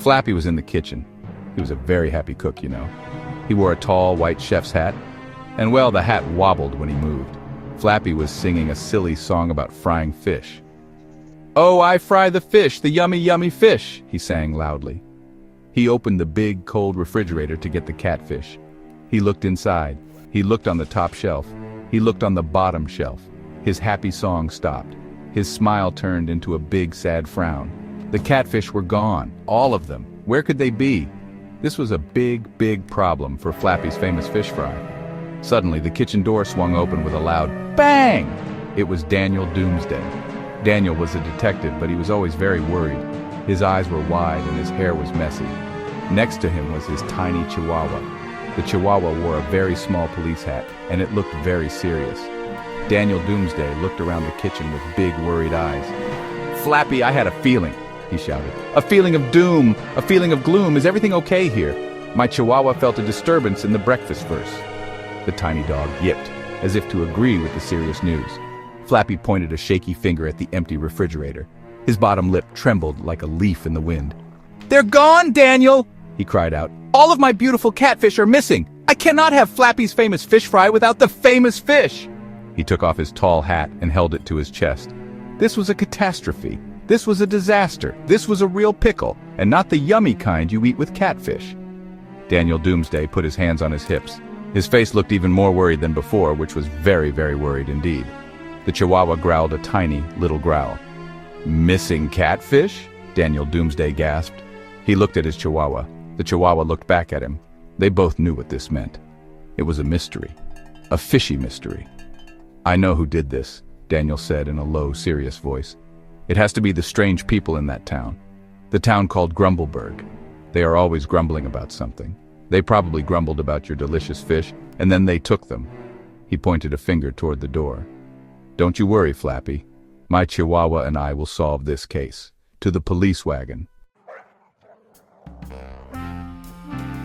Flappy was in the kitchen. He was a very happy cook, you know. He wore a tall white chef's hat, and well, the hat wobbled when he moved. Flappy was singing a silly song about frying fish. "Oh, I fry the fish, the yummy, yummy fish," he sang loudly. He opened the big, cold refrigerator to get the catfish. He looked inside. He looked on the top shelf. He looked on the bottom shelf. His happy song stopped. His smile turned into a big, sad frown. The catfish were gone, all of them. Where could they be? This was a big, big problem for Flappy's famous fish fry. Suddenly, the kitchen door swung open with a loud bang! It was Daniel Doomsday. Daniel was a detective, but he was always very worried. His eyes were wide and his hair was messy. Next to him was his tiny Chihuahua. The Chihuahua wore a very small police hat, and it looked very serious. Daniel Doomsday looked around the kitchen with big, worried eyes. "Flappy, I had a feeling," he shouted. "A feeling of doom, a feeling of gloom. Is everything okay here?" My Chihuahua felt a disturbance in the breakfast verse. The tiny dog yipped, as if to agree with the serious news. Flappy pointed a shaky finger at the empty refrigerator. His bottom lip trembled like a leaf in the wind. "They're gone, Daniel!" he cried out. "All of my beautiful catfish are missing! I cannot have Flappy's famous fish fry without the famous fish!" He took off his tall hat and held it to his chest. This was a catastrophe. This was a disaster. This was a real pickle, and not the yummy kind you eat with catfish. Daniel Doomsday put his hands on his hips. His face looked even more worried than before, which was very, very worried indeed. The Chihuahua growled a tiny, little growl. "Missing catfish?" Daniel Doomsday gasped. He looked at his Chihuahua. The Chihuahua looked back at him. They both knew what this meant. It was a mystery. A fishy mystery. "I know who did this," Daniel said in a low, serious voice. "It has to be the strange people in that town. The town called Grumbleburg. They are always grumbling about something. They probably grumbled about your delicious fish, and then they took them." He pointed a finger toward the door. "Don't you worry, Flappy. My Chihuahua and I will solve this case. To the police wagon."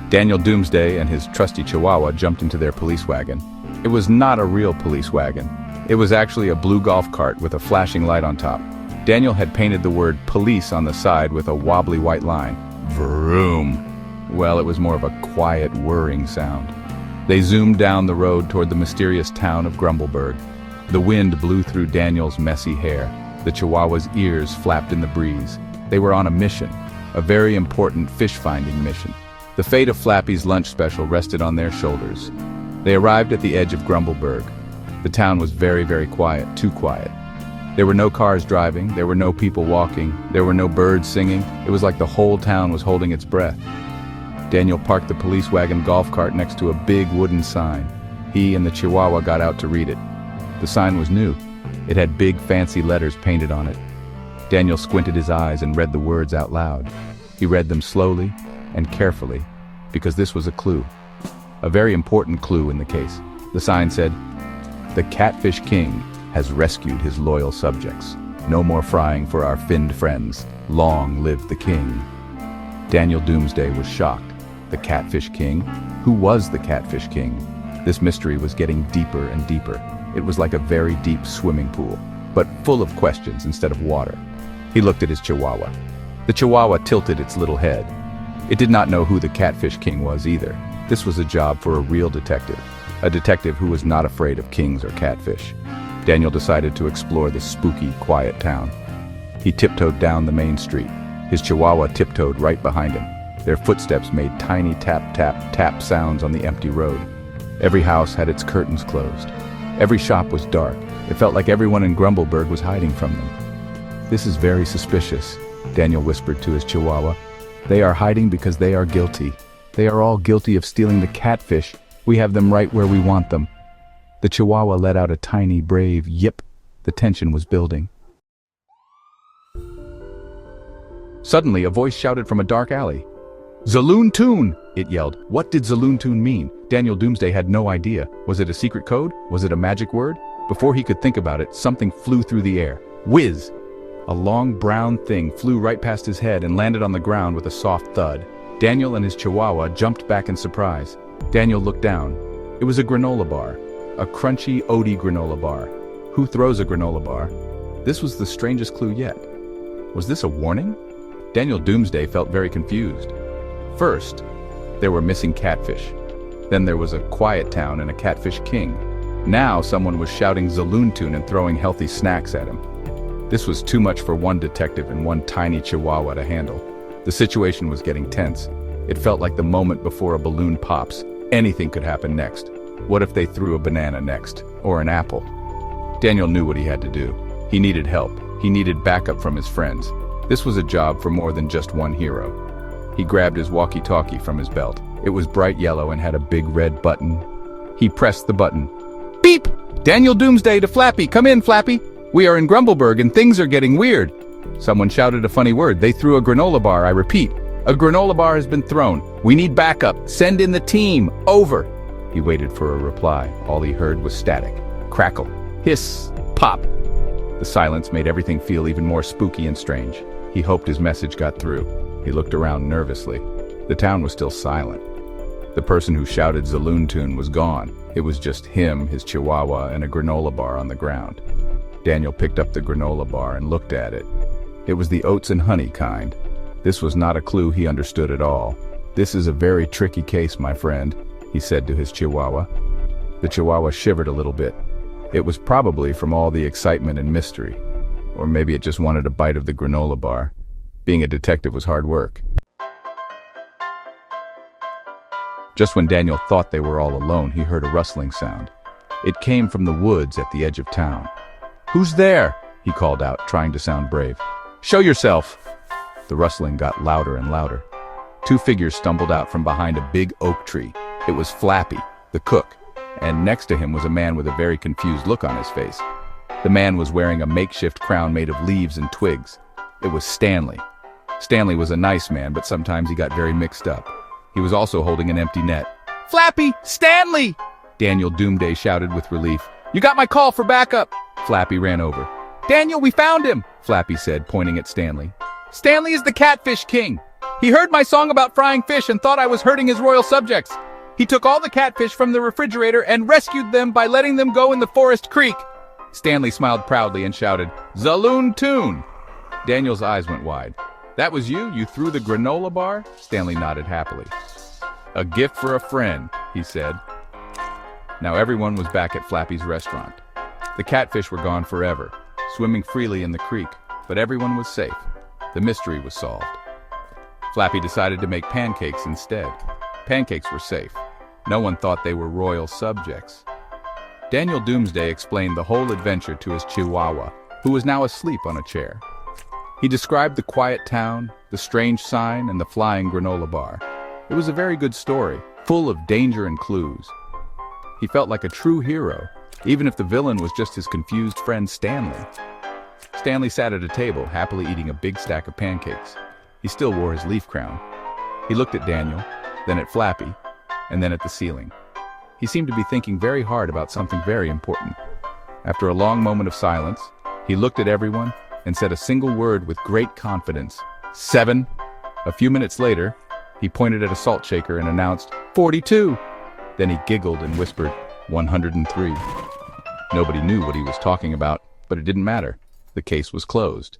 Daniel Doomsday and his trusty Chihuahua jumped into their police wagon. It was not a real police wagon. It was actually a blue golf cart with a flashing light on top. Daniel had painted the word police on the side with a wobbly white line. Vroom. Well, it was more of a quiet, whirring sound. They zoomed down the road toward the mysterious town of Grumbleburg. The wind blew through Daniel's messy hair. The Chihuahua's ears flapped in the breeze. They were on a mission, a very important fish-finding mission. The fate of Flappy's lunch special rested on their shoulders. They arrived at the edge of Grumbleburg. The town was very, very quiet, too quiet. There were no cars driving, there were no people walking, there were no birds singing. It was like the whole town was holding its breath. Daniel parked the police wagon golf cart next to a big wooden sign. He and the Chihuahua got out to read it. The sign was new. It had big, fancy letters painted on it. Daniel squinted his eyes and read the words out loud. He read them slowly and carefully, because this was a clue. A very important clue in the case. The sign said, "The Catfish King has rescued his loyal subjects. No more frying for our finned friends. Long live the king." Daniel Doomsday was shocked. The Catfish King? Who was the Catfish King? This mystery was getting deeper and deeper. It was like a very deep swimming pool, but full of questions instead of water. He looked at his Chihuahua. The Chihuahua tilted its little head. It did not know who the Catfish King was either. This was a job for a real detective. A detective who was not afraid of kings or catfish. Daniel decided to explore the spooky, quiet town. He tiptoed down the main street. His Chihuahua tiptoed right behind him. Their footsteps made tiny tap, tap, tap sounds on the empty road. Every house had its curtains closed. Every shop was dark. It felt like everyone in Grumbleburg was hiding from them. "This is very suspicious," Daniel whispered to his Chihuahua. "They are hiding because they are guilty. They are all guilty of stealing the catfish. We have them right where we want them." The Chihuahua let out a tiny, brave yip. The tension was building. Suddenly, a voice shouted from a dark alley. "Zaloon Toon!" it yelled. What did Zaloon Toon mean? Daniel Doomsday had no idea. Was it a secret code? Was it a magic word? Before he could think about it, something flew through the air. Whiz! A long brown thing flew right past his head and landed on the ground with a soft thud. Daniel and his Chihuahua jumped back in surprise. Daniel looked down. It was a granola bar. A crunchy, oaty granola bar. Who throws a granola bar? This was the strangest clue yet. Was this a warning? Daniel Doomsday felt very confused. First, there were missing catfish. Then there was a quiet town and a catfish king. Now someone was shouting Zaloon Tune and throwing healthy snacks at him. This was too much for one detective and one tiny chihuahua to handle. The situation was getting tense. It felt like the moment before a balloon pops. Anything could happen next. What if they threw a banana next? Or an apple? Daniel knew what he had to do. He needed help. He needed backup from his friends. This was a job for more than just one hero. He grabbed his walkie-talkie from his belt. It was bright yellow and had a big red button. He pressed the button. Beep! Daniel Doomsday to Flappy. Come in, Flappy. We are in Grumbleburg and things are getting weird. Someone shouted a funny word. They threw a granola bar. I repeat, a granola bar has been thrown. We need backup. Send in the team. Over. He waited for a reply. All he heard was static. Crackle. Hiss. Pop. The silence made everything feel even more spooky and strange. He hoped his message got through. He looked around nervously. The town was still silent. The person who shouted Zaloon Tune was gone. It was just him, his chihuahua, and a granola bar on the ground. Daniel picked up the granola bar and looked at it. It was the oats and honey kind. This was not a clue he understood at all. This is a very tricky case, my friend, he said to his chihuahua. The chihuahua shivered a little bit. It was probably from all the excitement and mystery. Or maybe it just wanted a bite of the granola bar. Being a detective was hard work. Just when Daniel thought they were all alone, he heard a rustling sound. It came from the woods at the edge of town. "Who's there?" he called out, trying to sound brave. "Show yourself!" The rustling got louder and louder. Two figures stumbled out from behind a big oak tree. It was Flappy, the cook, and next to him was a man with a very confused look on his face. The man was wearing a makeshift crown made of leaves and twigs. It was Stanley. Stanley was a nice man, but sometimes he got very mixed up. He was also holding an empty net. "Flappy! Stanley!" Daniel Doomsday shouted with relief. "You got my call for backup!" Flappy ran over. "Daniel, we found him!" Flappy said, pointing at Stanley. "Stanley is the catfish king. He heard my song about frying fish and thought I was hurting his royal subjects. He took all the catfish from the refrigerator and rescued them by letting them go in the forest creek." Stanley smiled proudly and shouted, "Zaloon Tune!" Daniel's eyes went wide. "That was you? You threw the granola bar?" Stanley nodded happily. "A gift for a friend," he said. Now everyone was back at Flappy's restaurant. The catfish were gone forever, swimming freely in the creek, but everyone was safe. The mystery was solved. Flappy decided to make pancakes instead. Pancakes were safe. No one thought they were royal subjects. Daniel Doomsday explained the whole adventure to his chihuahua, who was now asleep on a chair. He described the quiet town, the strange sign, and the flying granola bar. It was a very good story, full of danger and clues. He felt like a true hero, even if the villain was just his confused friend Stanley. Stanley sat at a table, happily eating a big stack of pancakes. He still wore his leaf crown. He looked at Daniel, then at Flappy, and then at the ceiling. He seemed to be thinking very hard about something very important. After a long moment of silence, he looked at everyone and said a single word with great confidence: 7. A few minutes later, he pointed at a salt shaker and announced, 42. Then he giggled and whispered, 103. Nobody knew what he was talking about, but it didn't matter. The case was closed.